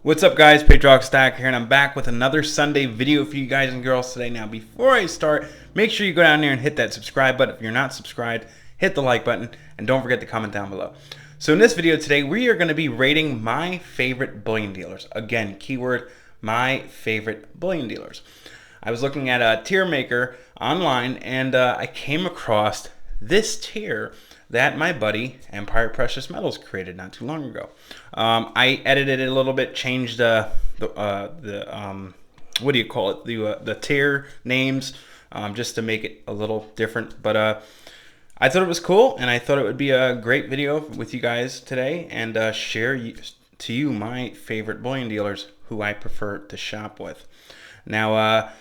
What's up, guys? Patrioticstacker here, and I'm back with another Sunday video for you guys and girls today. Now, before I start, make sure you go down there and hit that subscribe button. If you're not subscribed, hit the like button, and don't forget to comment down below. So in this video today, we are going to be rating my favorite bullion dealers. Again, keyword, my favorite bullion dealers. I was looking at a tier maker online, and I came across this tier that my buddy Empire Precious Metals created not too long ago. I edited it a little bit, changed what do you call it, the tier names, just to make it a little different. But I thought it was cool, and I thought it would be a great video with you guys today, and share to you my favorite bullion dealers who I prefer to shop with. Now,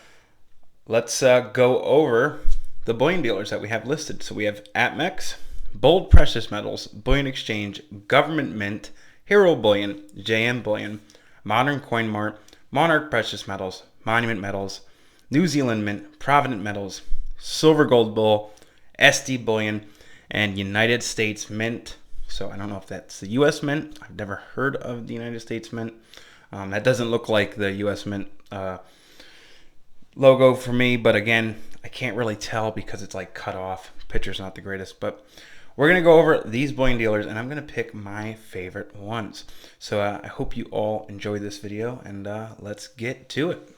let's go over the bullion dealers that we have listed. So we have Amex, Bold Precious Metals, Bullion Exchange, Government Mint, Hero Bullion, JM Bullion, Modern Coin Mart, Monarch Precious Metals, Monument Metals, New Zealand Mint, Provident Metals, Silver Gold Bull, SD Bullion, and United States Mint. So I don't know if that's the US Mint. I've never heard of the United States Mint. That doesn't look like the US Mint logo for me, but again, I can't really tell because it's like cut off. Picture's not the greatest, but we're going to go over these bullion dealers, and I'm going to pick my favorite ones. So I hope you all enjoy this video, and let's get to it.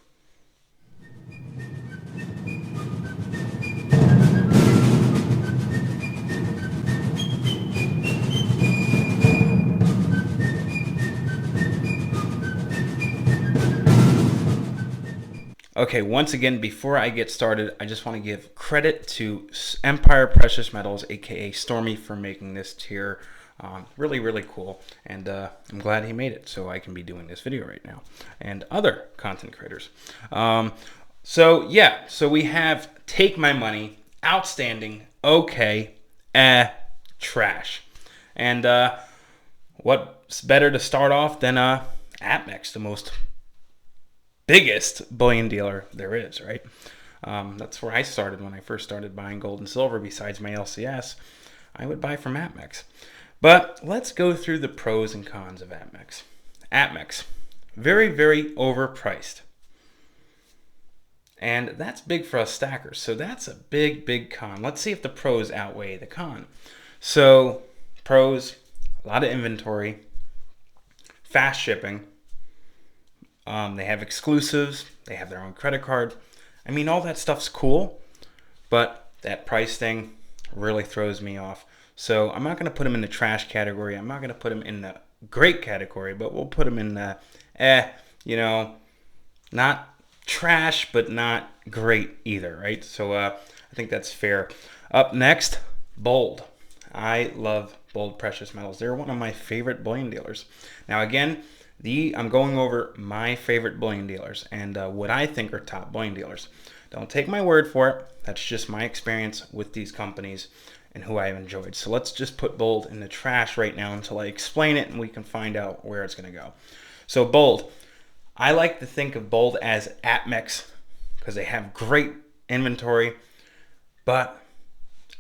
Okay, once again, before I get started, I just want to give credit to Empire Precious Metals, aka Stormy, for making this tier. Really, really cool, and I'm glad he made it so I can be doing this video right now, and other content creators. So we have Take My Money, Outstanding, Okay, Trash. And what's better to start off than Amex, the most biggest bullion dealer there is, right? That's where I started when I first started buying gold and silver. Besides my LCS, I would buy from Amex. But let's go through the pros and cons of Amex. Amex, very, very overpriced. And that's big for us stackers. So that's a big, big con. Let's see if the pros outweigh the con. So pros, a lot of inventory, fast shipping. They have exclusives. They have their own credit card. I mean, all that stuff's cool, but that price thing really throws me off. So I'm not going to put them in the trash category. I'm not going to put them in the great category, but we'll put them in the, not trash, but not great either, right? So I think that's fair. Up next, Bold. I love Bold Precious Metals. They're one of my favorite bullion dealers. Now, again, I'm going over my favorite bullion dealers and what I think are top bullion dealers. Don't take my word for it. That's just my experience with these companies and who I've enjoyed. So let's just put Bold in the trash right now until I explain it and we can find out where it's going to go. So Bold, I like to think of Bold as Amex because they have great inventory, but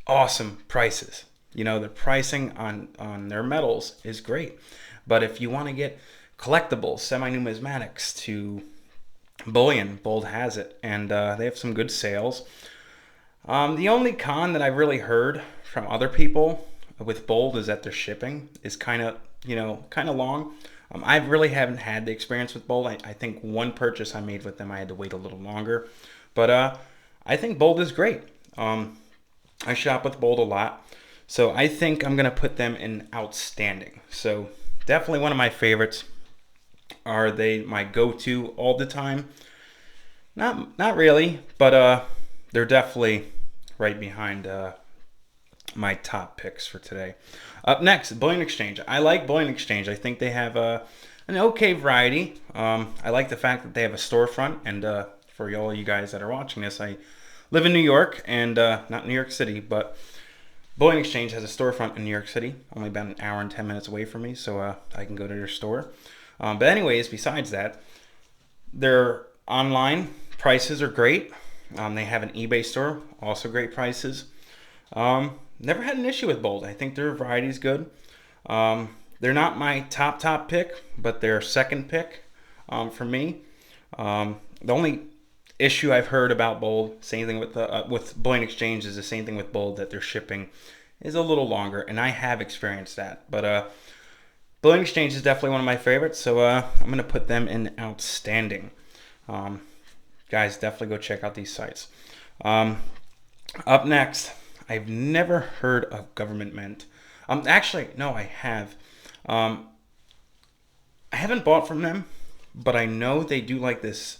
awesome prices. You know, the pricing on their metals is great. But if you want to get collectibles, semi-numismatics to bullion, Bold has it, and they have some good sales. The only con that I've really heard from other people with Bold is that their shipping is kind of long. I really haven't had the experience with Bold. I think one purchase I made with them, I had to wait a little longer, but I think Bold is great. I shop with Bold a lot, so I think I'm gonna put them in outstanding. So definitely one of my favorites. Are they my go-to all the time? Not really, but they're definitely right behind my top picks for today. Up next, Bullion Exchange. I like Bullion Exchange. I think they have an okay variety. I like the fact that they have a storefront, and for all you guys that are watching this, I live in New York, and not New York City, but Bullion Exchange has a storefront in New York City, only about an hour and 10 minutes away from me, so I can go to their store. But anyways, besides that, their online prices are great. They have an eBay store, also great prices. Never had an issue with Bold. I think their variety is good. They're not my top pick, but their second pick. for me. The only issue I've heard about Bold, same thing with Bullion Exchange, is the same thing with Bold, that their shipping is a little longer, and I have experienced that. But Bullion Exchange is definitely one of my favorites, so I'm going to put them in outstanding. Guys, definitely go check out these sites. Up next, I've never heard of Government Mint. Actually, no, I have. I haven't bought from them, but I know they do like this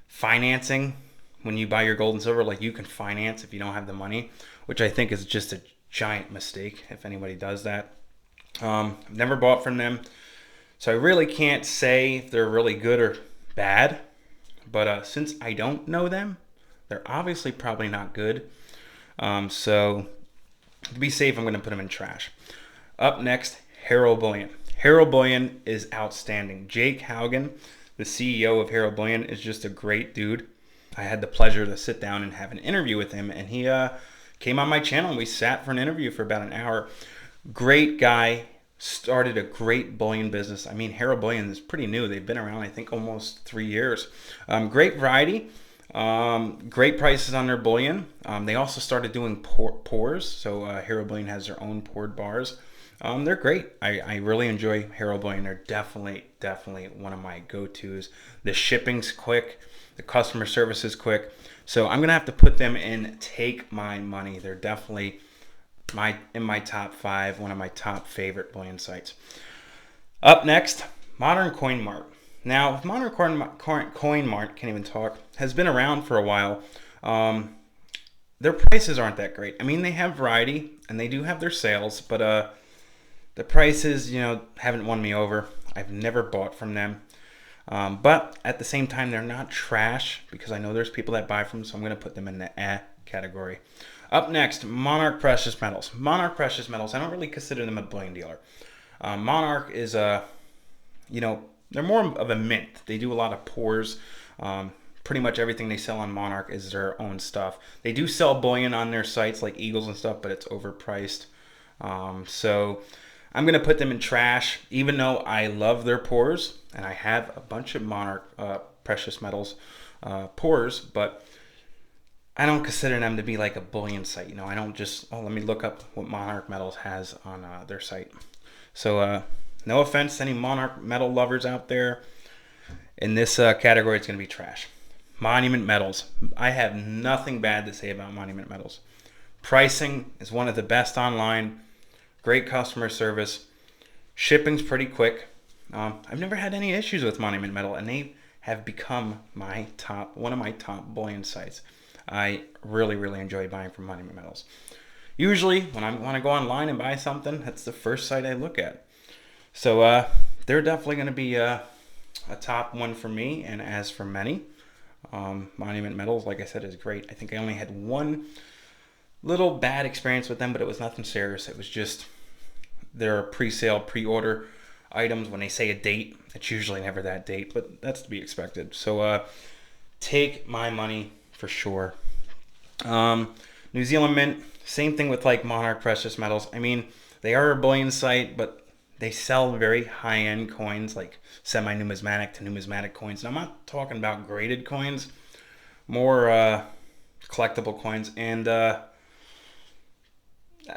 financing. When you buy your gold and silver, like, you can finance if you don't have the money, which I think is just a giant mistake if anybody does that. I've never bought from them, so I really can't say if they're really good or bad. But since I don't know them, they're obviously probably not good. So to be safe, I'm going to put them in trash. Up next, Hero Bullion. Hero Bullion is outstanding. Jake Haugen, the CEO of Hero Bullion, is just a great dude. I had the pleasure to sit down and have an interview with him, and he came on my channel, and we sat for an interview for about an hour. Great guy. Started a great bullion business. I mean, Hero Bullion is pretty new. They've been around, I think, almost 3 years. Great variety. Great prices on their bullion. They also started doing pours. So Hero Bullion has their own poured bars. They're great. I really enjoy Hero Bullion. They're definitely one of my go-tos. The shipping's quick. The customer service is quick. So I'm going to have to put them in Take My Money. They're definitely in my top 5, one of my top favorite bullion sites. Up next, Modern Coin Mart. Now, Modern Coin Mart, can't even talk, has been around for a while. Their prices aren't that great. I mean, they have variety, and they do have their sales, but the prices, haven't won me over. I've never bought from them. But at the same time, they're not trash, because I know there's people that buy from them, so I'm going to put them in the category. Up next, Monarch Precious Metals. Monarch Precious Metals, I don't really consider them a bullion dealer. Monarch is they're more of a mint. They do a lot of pours. Pretty much everything they sell on Monarch is their own stuff. They do sell bullion on their sites like Eagles and stuff, but it's overpriced. So I'm going to put them in trash, even though I love their pours, and I have a bunch of Monarch Precious Metals pours, but I don't consider them to be like a bullion site. I don't just, let me look up what Monarch Metals has on their site. So no offense to any Monarch Metal lovers out there. In this category, it's going to be trash. Monument Metals. I have nothing bad to say about Monument Metals. Pricing is one of the best online. Great customer service. Shipping's pretty quick. I've never had any issues with Monument Metal, and they have become one of my top bullion sites. I really enjoy buying from Monument Metals. Usually, when I want to go online and buy something, that's the first site I look at. So they're definitely going to be a top one for me, and as for many, Monument Metals, like I said, is great. I think I only had one little bad experience with them, but it was nothing serious. It was just their pre-sale, pre-order items. When they say a date, it's usually never that date, but that's to be expected. So Take My Money for sure. New Zealand Mint, same thing with like Monarch Precious Metals. I mean, they are a bullion site, but they sell very high-end coins, like semi-numismatic to numismatic coins. And I'm not talking about graded coins, more collectible coins. And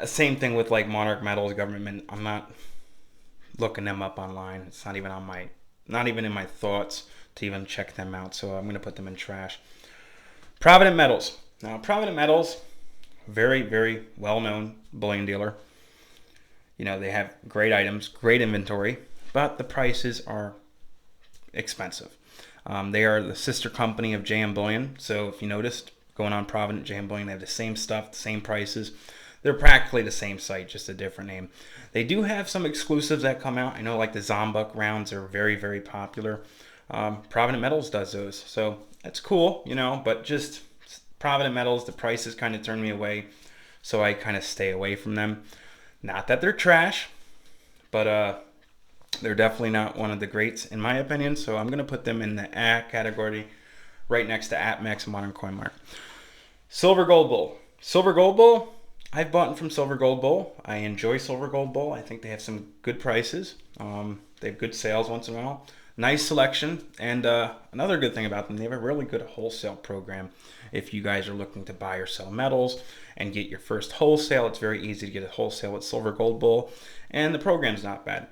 same thing with like Monarch Metals, Government Mint. I'm not looking them up online. It's not even in my thoughts to even check them out. So I'm going to put them in trash. Provident Metals. Now, Provident Metals, very well-known bullion dealer. They have great items, great inventory, but the prices are expensive. They are the sister company of JM Bullion. So if you noticed, going on Provident, JM Bullion, they have the same stuff, the same prices. They're practically the same site, just a different name. They do have some exclusives that come out. I know like the Zombuk rounds are very popular. Provident Metals does those. So that's cool, but just Provident Metals, the prices kind of turn me away. So I kind of stay away from them. Not that they're trash, but they're definitely not one of the greats in my opinion. So I'm going to put them in the category right next to Amex and Modern Coin Mart. Silver Gold Bull. Silver Gold Bull, I've bought from Silver Gold Bull. I enjoy Silver Gold Bull. I think they have some good prices. They have good sales once in a while. nice selection. And another good thing about them, they have a really good wholesale program. If you guys are looking to buy or sell metals and get your first wholesale, it's very easy to get a wholesale with Silver Gold Bull, and the program's not bad.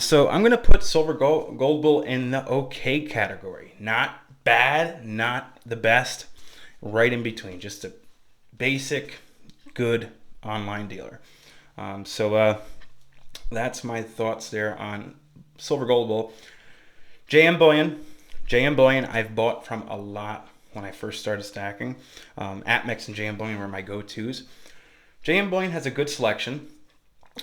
So I'm going to put Silver Gold Bull in the okay category. Not bad, not the best, right in between. Just a basic, good online dealer. That's my thoughts there on Silver Gold Bull. JM Bullion I've bought from a lot when I first started stacking. Amex and JM Bullion were my go-tos. JM Bullion has a good selection,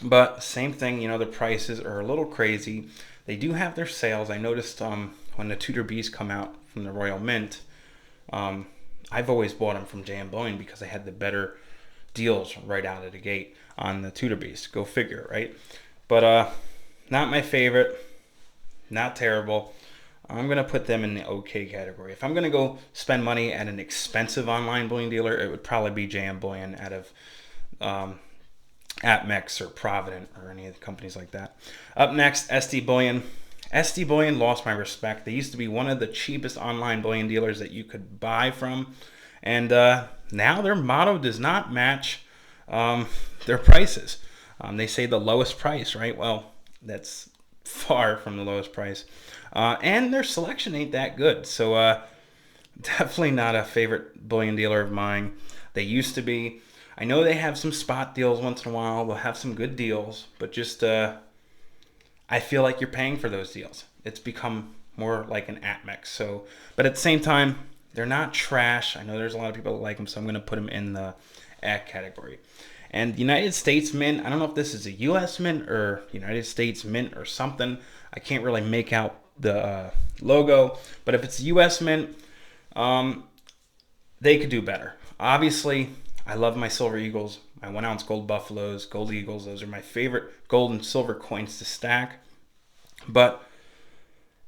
but same thing, the prices are a little crazy. They do have their sales. I noticed when the Tutor Bs come out from the Royal Mint, I've always bought them from JM Bullion because they had the better deals right out of the gate on the Tutor Bs. Go figure, right? But not my favorite, not terrible. I'm going to put them in the okay category. If I'm going to go spend money at an expensive online bullion dealer, it would probably be JM Bullion out of Amex or Provident or any of the companies like that. Up next, SD Bullion. SD Bullion lost my respect. They used to be one of the cheapest online bullion dealers that you could buy from. And now their motto does not match their prices. They say the lowest price, right? Well, that's far from the lowest price. And their selection ain't that good. So definitely not a favorite bullion dealer of mine. They used to be. I know they have some spot deals once in a while. They'll have some good deals. But just I feel like you're paying for those deals. It's become more like an Amex. But at the same time, they're not trash. I know there's a lot of people that like them, so I'm going to put them in the A category. And United States Mint, I don't know if this is a U.S. Mint or United States Mint or something. I can't really make out the logo. But if it's U.S. Mint, they could do better. Obviously, I love my Silver Eagles, my 1 ounce gold Buffaloes, gold Eagles. Those are my favorite gold and silver coins to stack. But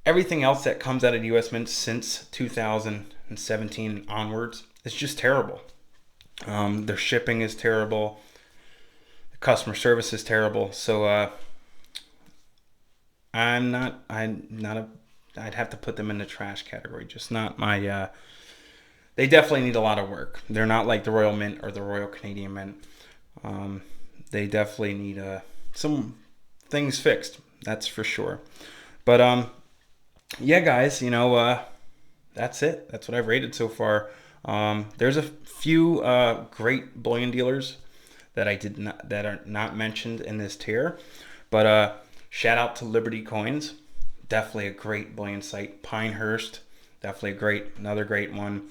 everything else that comes out of U.S. Mint since 2017 and onwards is just terrible. Their shipping is terrible. The customer service is terrible. So I'd have to put them in the trash category. Just not my. They definitely need a lot of work. They're not like the Royal Mint or the Royal Canadian Mint. They definitely need some things fixed. That's for sure. But yeah, guys, that's it. That's what I've rated so far. There's a few great bullion dealers that are not mentioned in this tier, but shout out to Liberty Coins, definitely a great bullion site. Pinehurst, definitely another great one.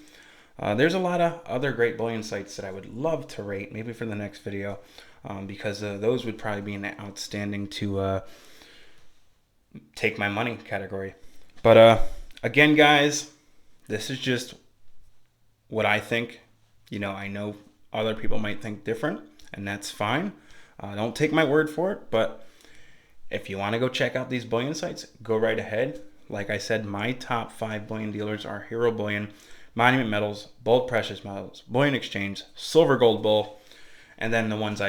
There's a lot of other great bullion sites that I would love to rate, maybe for the next video, because those would probably be an outstanding to take my money category. But again, guys, this is just what I think. I know other people might think different, and that's fine. Don't take my word for it, but if you want to go check out these bullion sites, go right ahead. Like I said, my top 5 bullion dealers are Hero Bullion, Monument Metals, Bold Precious Metals, Bullion Exchange, Silver Gold Bull, and then the ones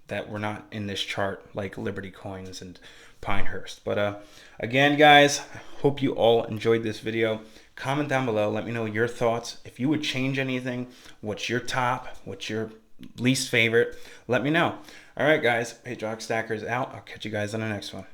that were not in this chart, like Liberty Coins and Pinehurst. But again, guys, hope you all enjoyed this video. Comment down below. Let me know your thoughts. If you would change anything, what's your top? What's your least favorite? Let me know. All right, guys. Patriotic Stacker is out. I'll catch you guys on the next one.